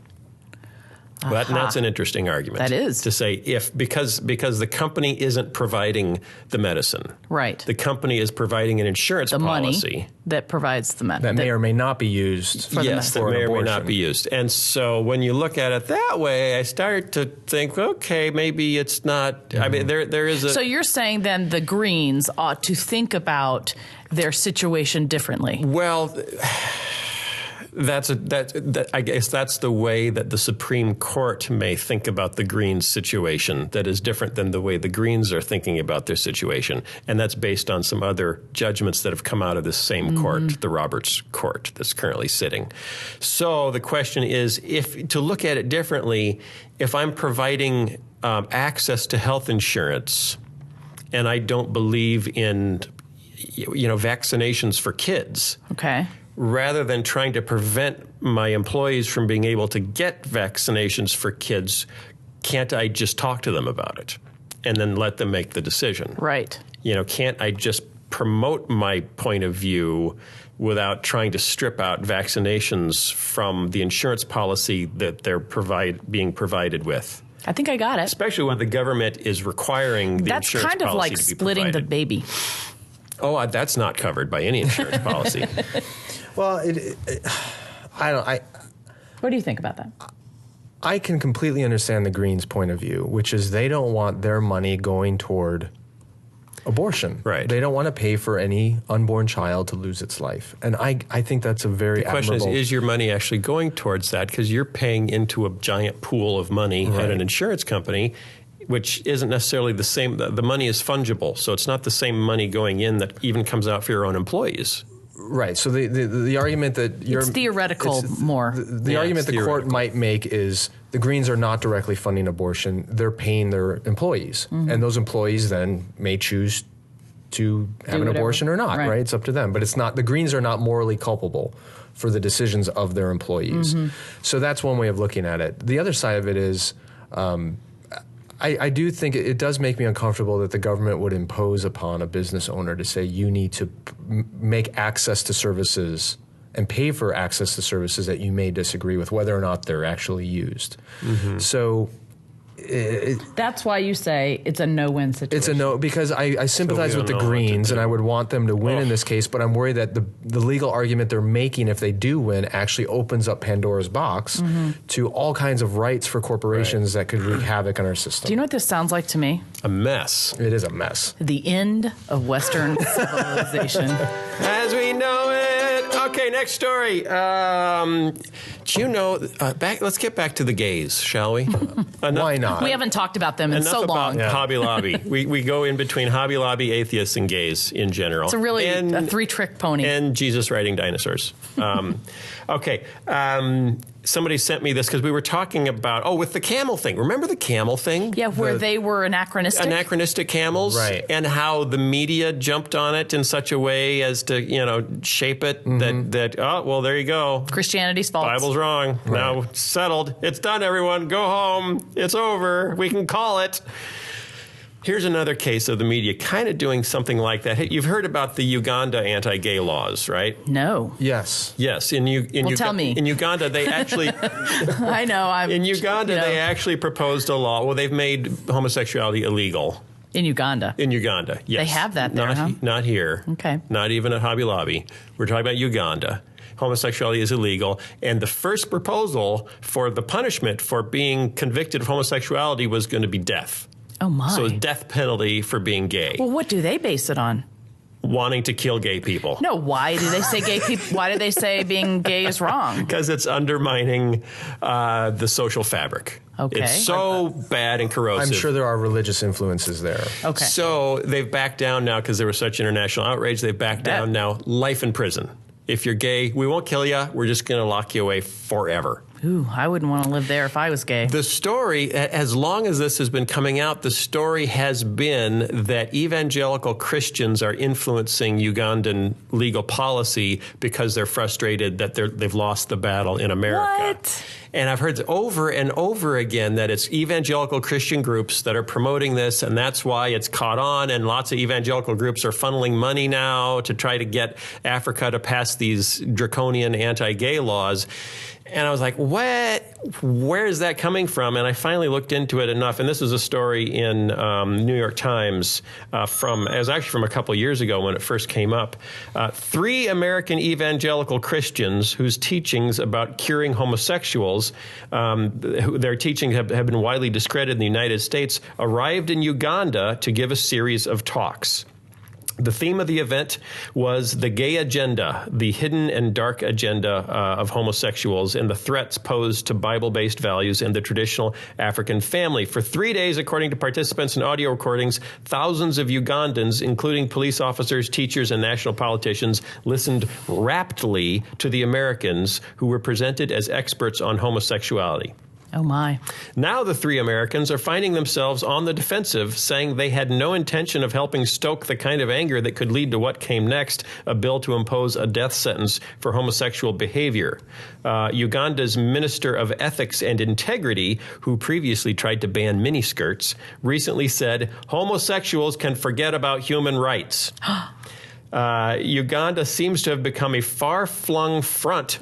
Well, that's an interesting argument. That is. To say because the company isn't providing the medicine. Right. The company is providing an insurance policy. Money that provides the medicine. That may or may not be used That may or may not abortion. be used. And so when you look at it that way, I start to think, okay, maybe it's not. I mean, there is a. So you're saying then the Greens ought to think about their situation differently. Well, I guess that's the way that the Supreme Court may think about the Greens' situation that is different than the way the Greens are thinking about their situation. And that's based on some other judgments that have come out of this same court, the Roberts Court that's currently sitting. So the question is, to look at it differently, if I'm providing access to health insurance and I don't believe in vaccinations for kids. Okay. Rather than trying to prevent my employees from being able to get vaccinations for kids, can't I just talk to them about it and then let them make the decision? Right. Can't I just promote my point of view without trying to strip out vaccinations from the insurance policy that they're being provided with. I think I got it. Especially when the government is requiring the That's insurance kind of policy like to be splitting provided. the baby. Oh, that's not covered by any insurance policy. Well, What do you think about that? I can completely understand the Greens' point of view, which is they don't want their money going toward abortion. Right. They don't want to pay for any unborn child to lose its life. And I think that's a very The question admirable... is your money actually going towards that? Because you're paying into a giant pool of money at an insurance company, which isn't necessarily the same. The money is fungible, so it's not the same money going in that even comes out for your own employees. Right. So the argument that you're... It's theoretical more. The argument the court might make is the Greens are not directly funding abortion. They're paying their employees. And those employees then may choose to have an abortion or not, right? It's up to them. But it's not, the Greens are not morally culpable for the decisions of their employees. So that's one way of looking at it. The other side of it is... I do think it does make me uncomfortable that the government would impose upon a business owner to say you need to make access to services and pay for access to services that you may disagree with, whether or not they're actually used. So That's why you say it's a no-win situation. it's a no, because I sympathize with the Greens and I would want them to win in this case, but I'm worried that the legal argument they're making, if they do win, actually opens up Pandora's box to all kinds of rights for corporations that could wreak havoc on our system. Do you know what this sounds like to me? A mess. It is a mess. The end of Western civilization. As we know it. Okay, next story. Do you know, let's get back to the gays, shall we? Why not? We haven't talked about them in Enough so long. about Hobby Lobby. we go in between Hobby Lobby, atheists, and gays in general. It's a really a three-trick pony. And Jesus riding dinosaurs. Okay. Somebody sent me this because we were talking about, with the camel thing. Remember the camel thing? Yeah, where they were anachronistic. Anachronistic camels. Right. And how the media jumped on it in such a way as to, shape it that there you go. Christianity's fault. Bible's wrong. Right. Now it's settled. It's done, everyone. Go home. It's over. We can call it. Here's another case of the media kind of doing something like that. Hey, you've heard about the Uganda anti-gay laws, right? No. Yes. Yes. Tell me. In Uganda, they actually... I know. In Uganda, they actually proposed a law. Well, they've made homosexuality illegal. In Uganda? In Uganda, yes. They have that there, Not here. Okay. Not even at Hobby Lobby. We're talking about Uganda. Homosexuality is illegal. And the first proposal for the punishment for being convicted of homosexuality was going to be death. Oh, my. So death penalty for being gay. Well, what do they base it on? Wanting to kill gay people. No, why do they say gay people? Why do they say being gay is wrong? Because it's undermining the social fabric. Okay. It's so bad and corrosive. I'm sure there are religious influences there. Okay. So they've backed down now because there was such international outrage. They've backed down now. Life in prison. If you're gay, we won't kill you. We're just going to lock you away forever. Ooh, I wouldn't want to live there if I was gay. The story, as long as this has been coming out, the story has been that evangelical Christians are influencing Ugandan legal policy because they're frustrated that they've lost the battle in America. What? And I've heard over and over again that it's evangelical Christian groups that are promoting this, and that's why it's caught on, and lots of evangelical groups are funneling money now to try to get Africa to pass these draconian anti-gay laws. And I was like, what? Where is that coming from? And I finally looked into it enough. And this is a story in New York Times it was actually from a couple years ago when it first came up. 3 American evangelical Christians whose teachings about curing homosexuals, their teachings have been widely discredited in the United States, arrived in Uganda to give a series of talks. The theme of the event was the gay agenda, the hidden and dark agenda of homosexuals, and the threats posed to Bible-based values and the traditional African family. For 3 days, according to participants in audio recordings, thousands of Ugandans, including police officers, teachers, and national politicians, listened raptly to the Americans who were presented as experts on homosexuality. Oh, my. Now the 3 Americans are finding themselves on the defensive, saying they had no intention of helping stoke the kind of anger that could lead to what came next, a bill to impose a death sentence for homosexual behavior. Uganda's Minister of Ethics and Integrity, who previously tried to ban miniskirts, recently said homosexuals can forget about human rights. Uganda seems to have become a far-flung front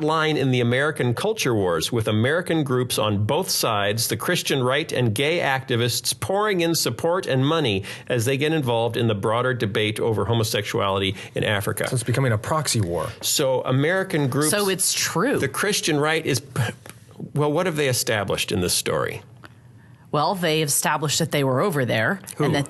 line in the American culture wars, with American groups on both sides, the Christian right and gay activists pouring in support and money as they get involved in the broader debate over homosexuality in Africa. So it's becoming a proxy war. So American groups... So it's true. The Christian right is... Well, what have they established in this story? Well, they established that they were over there. Who? And that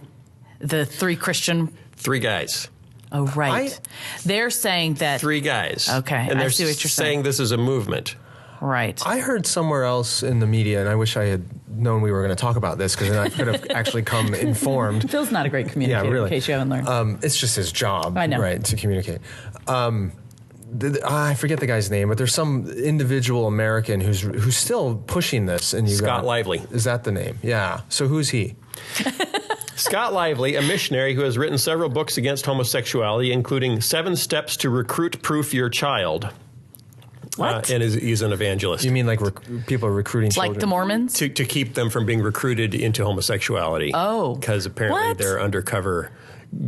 the three Christian... Three guys. Oh, right. They're saying that... Three guys. Okay, and they're I see what you're saying. this is a movement. Right. I heard somewhere else in the media, and I wish I had known we were going to talk about this, because then I could have actually come informed. Phil's not a great communicator, Yeah, really. in case you haven't learned. It's just his job, I know. right, to communicate. I forget the guy's name, but there's some individual American who's still pushing this in Uganda. Scott Lively. Is that the name? Yeah. So who's he? Scott Lively, a missionary who has written several books against homosexuality, including 7 Steps to Recruit-Proof Your Child. What? And he's an evangelist. You mean like people are recruiting children? Like the Mormons? To keep them from being recruited into homosexuality. Oh. Because apparently What? they're undercover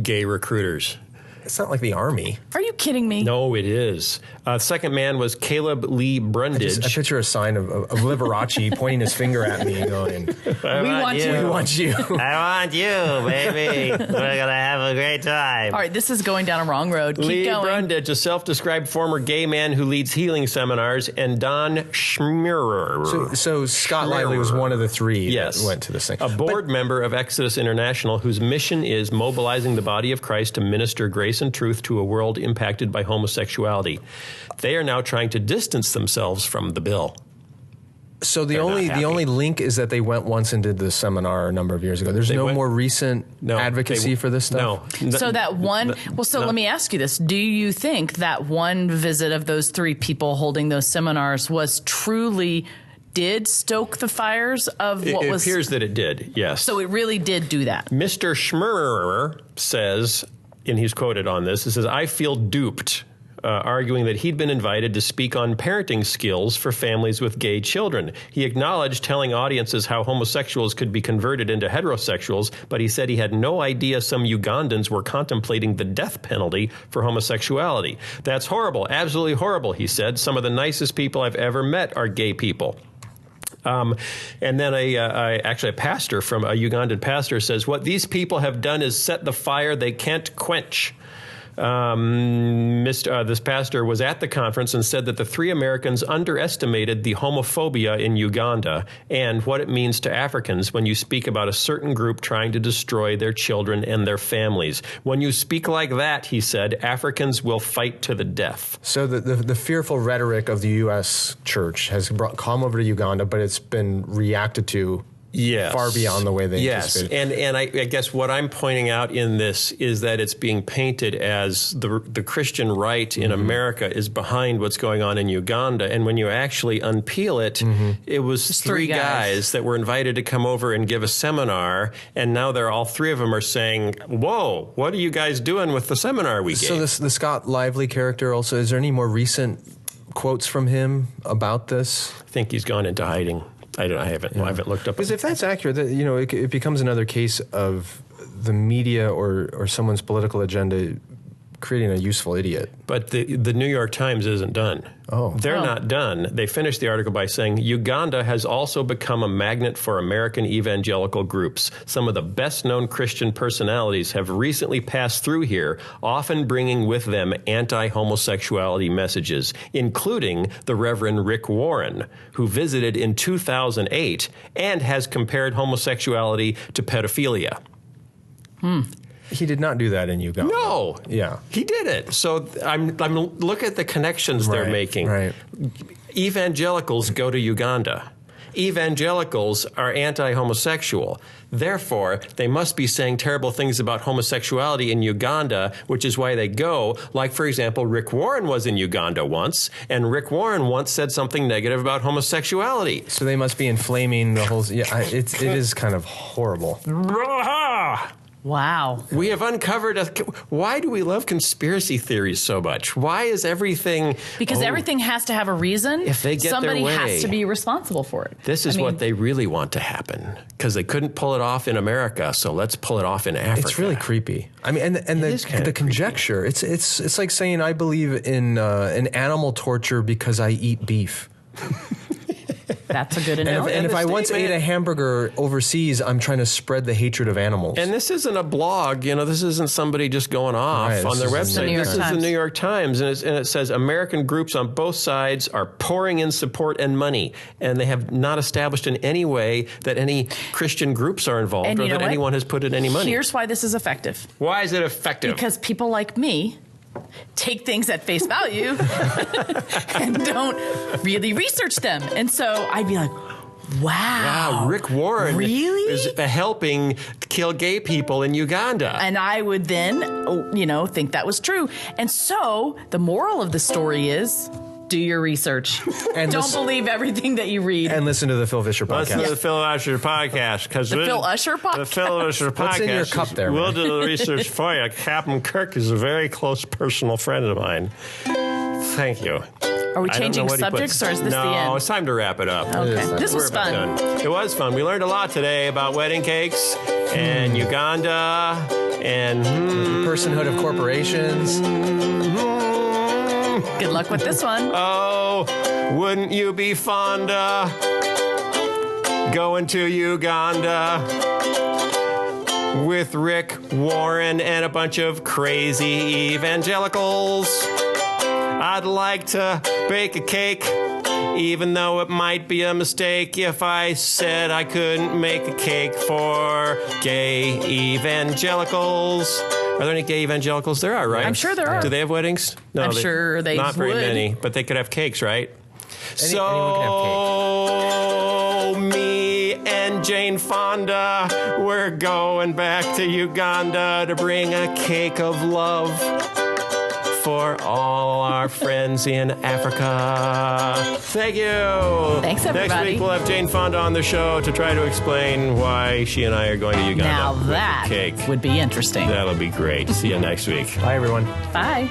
gay recruiters. It's not like the army. Are you kidding me? No, it is. Second man was Caleb Lee Brundage. I picture a sign of Liberace pointing his finger at me and going, We want you. we want you. I want you, baby. We're going to have a great time. All right, this is going down a wrong road. Keep Lee going. Brundage, a self-described former gay man who leads healing seminars, and Don Schmierer. So Scott Lively was one of the 3 that went to this thing. A board member of Exodus International, whose mission is mobilizing the body of Christ to minister grace and truth to a world impacted by homosexuality. They are now trying to distance themselves from the bill. So the They're not only happy. link is that they went once and did the seminar a number of years ago. There's more recent advocacy for this stuff? No. So that one, let me ask you this. Do you think that one visit of those 3 people holding those seminars did stoke the fires of what was... It appears that it did, yes. So it really did do that. Mr. Schmierer says, and he's quoted on this, he says, "I feel duped," arguing that he'd been invited to speak on parenting skills for families with gay children. He acknowledged telling audiences how homosexuals could be converted into heterosexuals, but he said he had no idea some Ugandans were contemplating the death penalty for homosexuality. "That's horrible, absolutely horrible," he said. "Some of the nicest people I've ever met are gay people." And then a pastor from a Ugandan pastor says, "What these people have done is set the fire they can't quench." This pastor was at the conference and said that the 3 Americans underestimated the homophobia in Uganda and what it means to Africans when you speak about a certain group trying to destroy their children and their families. "When you speak like that," he said, "Africans will fight to the death." So the fearful rhetoric of the U.S. church has come over to Uganda, but it's been reacted to far beyond the way they anticipated. And I guess what I'm pointing out in this is that it's being painted as the Christian right in America is behind what's going on in Uganda. And when you actually unpeel it, it was Just 3 guys that were invited to come over and give a seminar. And now all 3 of them are saying, "Whoa, what are you guys doing with the seminar we gave?" So the Scott Lively character also, is there any more recent quotes from him about this? I think he's gone into hiding. I haven't looked up. Because if that's accurate, it becomes another case of the media or someone's political agenda creating a useful idiot. But the New York Times isn't done. Oh. They're not done. They finished the article by saying, "Uganda has also become a magnet for American evangelical groups. Some of the best-known Christian personalities have recently passed through here, often bringing with them anti-homosexuality messages, including the Reverend Rick Warren, who visited in 2008 and has compared homosexuality to pedophilia." He did not do that in Uganda. No. Yeah. He did it. So I'm look at the connections they're making. Right. Evangelicals go to Uganda. Evangelicals are anti-homosexual. Therefore, they must be saying terrible things about homosexuality in Uganda, which is why they go. Like, for example, Rick Warren was in Uganda once, and Rick Warren once said something negative about homosexuality. So they must be inflaming the whole... Yeah, it is kind of horrible. Wow. We have uncovered why do we love conspiracy theories so much? Why is everything... Because everything has to have a reason. If they get somebody their way, has to be responsible for it. This is what they really want to happen because they couldn't pull it off in America, so let's pull it off in Africa. It's really creepy. I mean, and the conjecture. It's like saying I believe in animal torture because I eat beef. That's a good analogy. And if I once ate a hamburger overseas, I'm trying to spread the hatred of animals. And this isn't a blog, this isn't somebody just going off on their website. This is the New York Times, and it says American groups on both sides are pouring in support and money, and they have not established in any way that any Christian groups are involved or that anyone has put in any money. Here's why this is effective. Why is it effective? Because people like me take things at face value and don't really research them. And so I'd be like, wow, Rick Warren really? is helping kill gay people in Uganda. And I would then, think that was true. And so the moral of the story is, do your research. And don't believe everything that you read. And listen to the Phil Vischer podcast. Listen to the Phil Usher podcast. The Phil Usher podcast? The Phil Usher podcast. What's in your cup there, We'll do the research for you. Captain Kirk is a very close personal friend of mine. Thank you. Are we changing subjects or is this the end? No, it's time to wrap it up. Okay. This was fun. It was fun. We learned a lot today about wedding cakes and Uganda and the personhood of corporations. Good luck with this one. Oh, wouldn't you be fond of going to Uganda with Rick Warren and a bunch of crazy evangelicals? I'd like to bake a cake, even though it might be a mistake if I said I couldn't make a cake for gay evangelicals. Are there any gay evangelicals? There are, right? I'm sure there are. Do they have weddings? No, I'm sure they not very would. many, but they could have cakes, right? Anyone can have cake. Me and Jane Fonda, we're going back to Uganda to bring a cake of love for all our friends in Africa. Thank you. Thanks, everybody. Next week we'll have Jane Fonda on the show to try to explain why she and I are going to Uganda. Now with that a cake. would be interesting. That'll be great. See you next week. Bye, everyone. Bye.